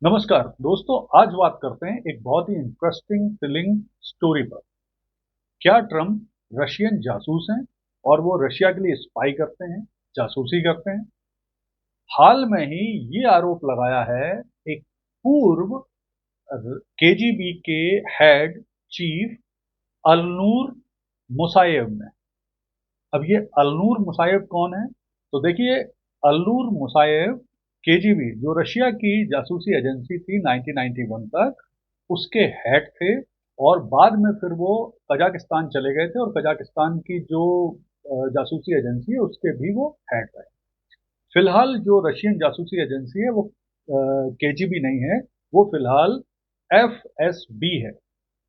नमस्कार दोस्तों, आज बात करते हैं एक बहुत ही इंटरेस्टिंग थ्रिलिंग स्टोरी पर। क्या ट्रम्प रशियन जासूस हैं और वो रशिया के लिए स्पाई करते हैं, जासूसी करते हैं? हाल में ही ये आरोप लगाया है एक पूर्व केजीबी के हेड चीफ अलनूर मुसायेव ने। अब ये अलनूर मुसायेव कौन है? तो देखिए, अलनूर मुसायेव केजीबी जो रशिया की जासूसी एजेंसी थी 1991 तक, उसके हेड थे। और बाद में फिर वो कजाकिस्तान चले गए थे और कजाकिस्तान की जो जासूसी एजेंसी है उसके भी वो हेड रहे। फिलहाल जो रशियन जासूसी एजेंसी है वो केजीबी नहीं है, वो फिलहाल एफएसबी है।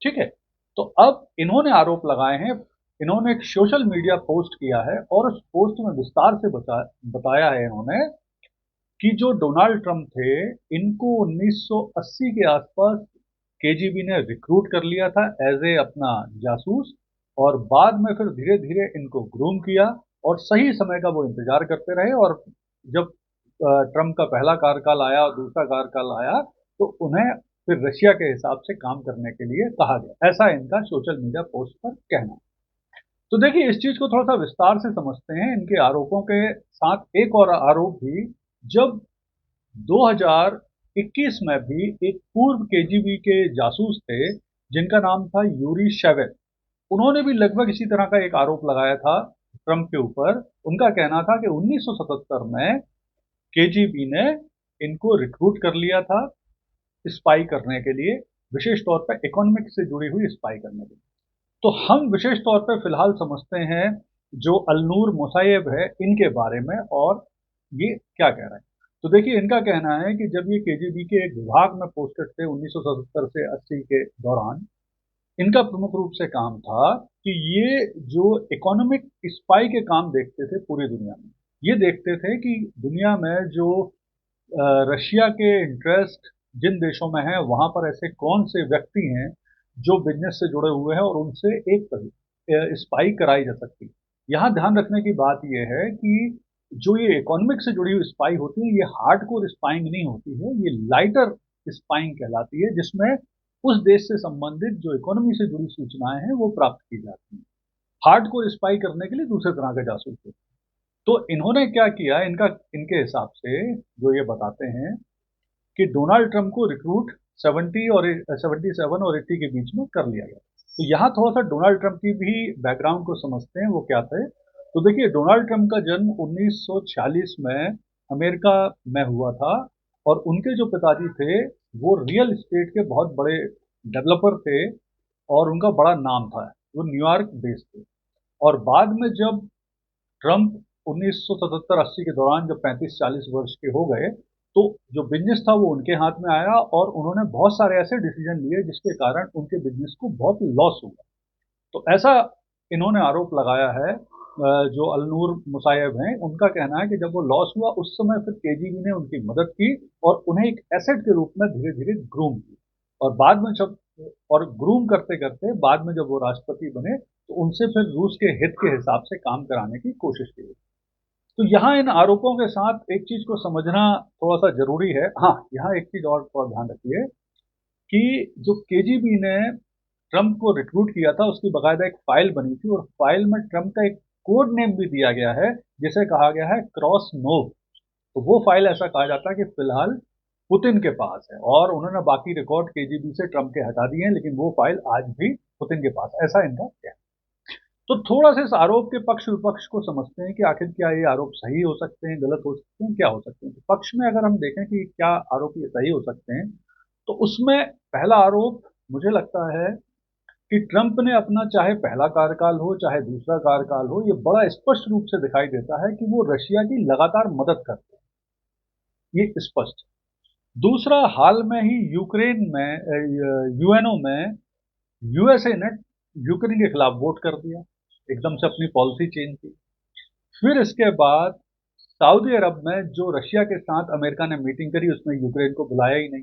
ठीक है। तो अब इन्होंने आरोप लगाए हैं। इन्होंने एक सोशल मीडिया पोस्ट किया है और उस पोस्ट में विस्तार से बताया है इन्होंने कि जो डोनाल्ड ट्रंप थे, इनको 1980 के आसपास केजीबी ने रिक्रूट कर लिया था एज ए अपना जासूस। और बाद में फिर धीरे धीरे इनको ग्रूम किया और सही समय का वो इंतजार करते रहे। और जब ट्रंप का पहला कार्यकाल आया और दूसरा कार्यकाल आया तो उन्हें फिर रशिया के हिसाब से काम करने के लिए कहा गया। ऐसा इनका सोशल मीडिया पोस्ट पर कहना है। तो देखिए, इस चीज को थोड़ा सा विस्तार से समझते हैं। इनके आरोपों के साथ एक और आरोप भी, जब 2021 में भी एक पूर्व केजीबी के जासूस थे जिनका नाम था यूरी शेवेल, उन्होंने भी लगभग इसी तरह का एक आरोप लगाया था ट्रंप के ऊपर। उनका कहना था कि 1977 में केजीबी ने इनको रिक्रूट कर लिया था स्पाई करने के लिए, विशेष तौर पर इकोनॉमिक से जुड़ी हुई स्पाई करने के लिए। तो हम विशेष तौर पर फिलहाल समझते हैं जो अलनूर मुसायब है इनके बारे में और ये क्या कह रहे हैं। तो देखिए, इनका कहना है कि जब ये केजीबी के एक विभाग में पोस्टेड थे 1977 से 80 के दौरान, इनका प्रमुख रूप से काम था कि ये जो इकोनॉमिक स्पाई के काम देखते थे पूरी दुनिया में। ये देखते थे कि दुनिया में जो रशिया के इंटरेस्ट जिन देशों में है वहां पर ऐसे कौन से व्यक्ति हैं जो बिजनेस से जुड़े हुए हैं और उनसे एक स्पाई कराई जा सकती है। यहाँ ध्यान रखने की बात यह है कि जो ये इकोनॉमिक से जुड़ी हुई स्पाई होती है, ये हार्डकोर स्पाइंग नहीं होती है, ये लाइटर स्पाइंग कहलाती है, जिसमें उस देश से संबंधित जो इकोनॉमी से जुड़ी सूचनाएं हैं वो प्राप्त की जाती हैं। हार्डकोर स्पाई करने के लिए दूसरे तरह के जासूस होते हैं। तो इन्होंने क्या किया, इनका इनके हिसाब से जो ये बताते हैं कि डोनाल्ड ट्रंप को रिक्रूट 77 और 80 के बीच में कर लिया गया। तो यहाँ थोड़ा सा डोनाल्ड ट्रंप की भी बैकग्राउंड को समझते हैं, वो क्या थे। तो देखिए, डोनाल्ड ट्रंप का जन्म 1946 में अमेरिका में हुआ था। और उनके जो पिताजी थे वो रियल एस्टेट के बहुत बड़े डेवलपर थे और उनका बड़ा नाम था। वो न्यूयॉर्क बेस्ड थे। और बाद में जब ट्रंप 1977-80 के दौरान जब 35-40 वर्ष के हो गए, तो जो बिजनेस था वो उनके हाथ में आया और उन्होंने बहुत सारे ऐसे डिसीजन लिए जिसके कारण उनके बिजनेस को बहुत लॉस हुआ। तो ऐसा इन्होंने आरोप लगाया है। जो अलनूर मुसायब हैं उनका कहना है कि जब वो लॉस हुआ उस समय फिर केजीबी ने उनकी मदद की और उन्हें एक एसेट के रूप में धीरे धीरे ग्रूम की। और बाद में जब और ग्रूम करते करते बाद में जब वो राष्ट्रपति बने तो उनसे फिर रूस के हित के हिसाब से काम कराने की कोशिश की। तो यहाँ इन आरोपों के साथ एक चीज को समझना थोड़ा सा जरूरी है। हाँ, यहाँ एक चीज और थोड़ा ध्यान रखिए कि जो केजीबी ने ट्रंप को रिक्रूट किया था उसकी बकायदा एक फाइल बनी थी और फाइल में ट्रंप का एक कोड नेम भी दिया गया है जिसे कहा गया है क्रॉस नोव। तो वो फाइल ऐसा कहा जाता है कि फिलहाल पुतिन के पास है और उन्होंने बाकी रिकॉर्ड केजीबी से ट्रंप के हटा दिए हैं, लेकिन वो फाइल आज भी पुतिन के पास है। ऐसा इनका कहना है। तो थोड़ा सा इस आरोप के पक्ष विपक्ष को समझते हैं कि आखिर क्या ये आरोप सही हो सकते हैं, गलत हो सकते हैं, क्या हो सकते हैं। तो पक्ष में अगर हम देखें कि क्या आरोप ये सही हो सकते हैं, तो उसमें पहला आरोप मुझे लगता है कि ट्रंप ने अपना चाहे पहला कार्यकाल हो चाहे दूसरा कार्यकाल हो, ये बड़ा स्पष्ट रूप से दिखाई देता है कि वो रशिया की लगातार मदद करते हैं, ये स्पष्ट। दूसरा, हाल में ही यूक्रेन में यूएनओ में यूएसए ने यूक्रेन के खिलाफ वोट कर दिया, एकदम से अपनी पॉलिसी चेंज की। फिर इसके बाद सऊदी अरब में जो रशिया के साथ अमेरिका ने मीटिंग करी उसमें यूक्रेन को बुलाया ही नहीं।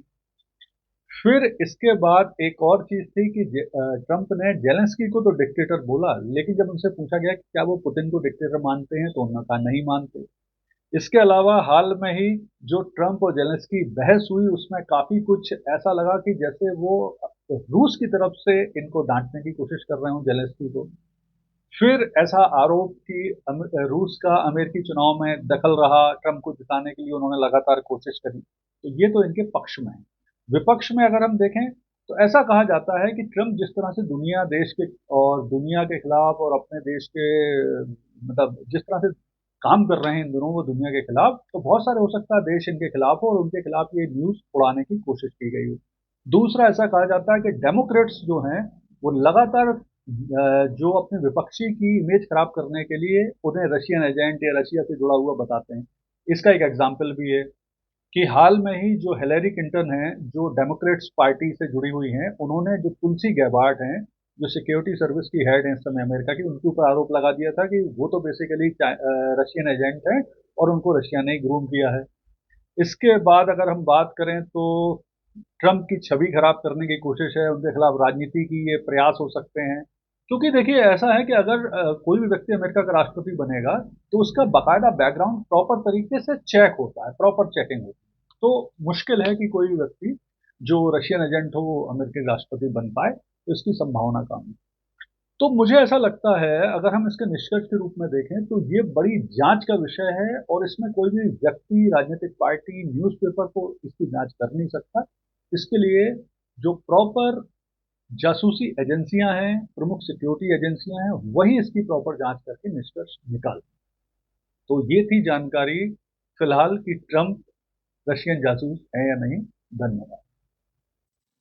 फिर इसके बाद एक और चीज थी कि ट्रंप ने जेलेंस्की को तो डिक्टेटर बोला, लेकिन जब उनसे पूछा गया कि क्या वो पुतिन को डिक्टेटर मानते हैं तो उन्होंने कहा नहीं मानते। इसके अलावा हाल में ही जो ट्रंप और जेलेंस्की बहस हुई उसमें काफी कुछ ऐसा लगा कि जैसे वो रूस की तरफ से इनको डांटने की कोशिश कर रहे हो जेलेंस्की को। फिर ऐसा आरोप कि रूस का अमेरिकी चुनाव में दखल रहा, ट्रंप को जिताने के लिए उन्होंने लगातार कोशिश करी, तो ये तो इनके पक्ष में है। विपक्ष में अगर हम देखें तो ऐसा कहा जाता है कि ट्रंप जिस तरह से दुनिया के खिलाफ और अपने देश के मतलब जिस तरह से काम कर रहे हैं इन दोनों वो दुनिया के खिलाफ, तो बहुत सारे हो सकता है देश इनके खिलाफ हो और उनके खिलाफ ये न्यूज उड़ाने की कोशिश की गई हो। दूसरा ऐसा कहा जाता है कि डेमोक्रेट्स जो हैं वो लगातार जो अपने विपक्षी की इमेज खराब करने के लिए उन्हें रशियन एजेंट या रशिया से जुड़ा हुआ बताते हैं। इसका एक एग्जाम्पल भी है कि हाल में ही जो हिलेरी क्लिंटन हैं, जो डेमोक्रेट्स पार्टी से जुड़ी हुई हैं, उन्होंने जो तुलसी गैबार्ड हैं, जो सिक्योरिटी सर्विस की हेड हैं इस समय अमेरिका की, उनके ऊपर आरोप लगा दिया था कि वो तो बेसिकली रशियन एजेंट हैं और उनको रशिया ने ही ग्रूम किया है। इसके बाद अगर हम बात करें तो ट्रंप की छवि खराब करने की कोशिश है, उनके खिलाफ राजनीति की ये प्रयास हो सकते हैं। क्योंकि देखिए ऐसा है कि अगर कोई भी व्यक्ति अमेरिका का राष्ट्रपति बनेगा तो उसका बाकायदा बैकग्राउंड प्रॉपर तरीके से चेक होता है, प्रॉपर चेकिंग होती है। तो मुश्किल है कि कोई भी व्यक्ति जो रशियन एजेंट हो वो अमेरिकी राष्ट्रपति बन पाए, तो इसकी संभावना कम है। तो मुझे ऐसा लगता है अगर हम इसके निष्कर्ष के रूप में देखें तो ये बड़ी जांच का विषय है और इसमें कोई भी व्यक्ति, राजनीतिक पार्टी, न्यूज़पेपर को इसकी जांच कर नहीं सकता। इसके लिए जो प्रॉपर जासूसी एजेंसियां हैं, प्रमुख सिक्योरिटी एजेंसियां हैं, वही इसकी प्रॉपर जांच करके निष्कर्ष निकाल। तो ये थी जानकारी फिलहाल कि ट्रंप रशियन जासूस है या नहीं। धन्यवाद।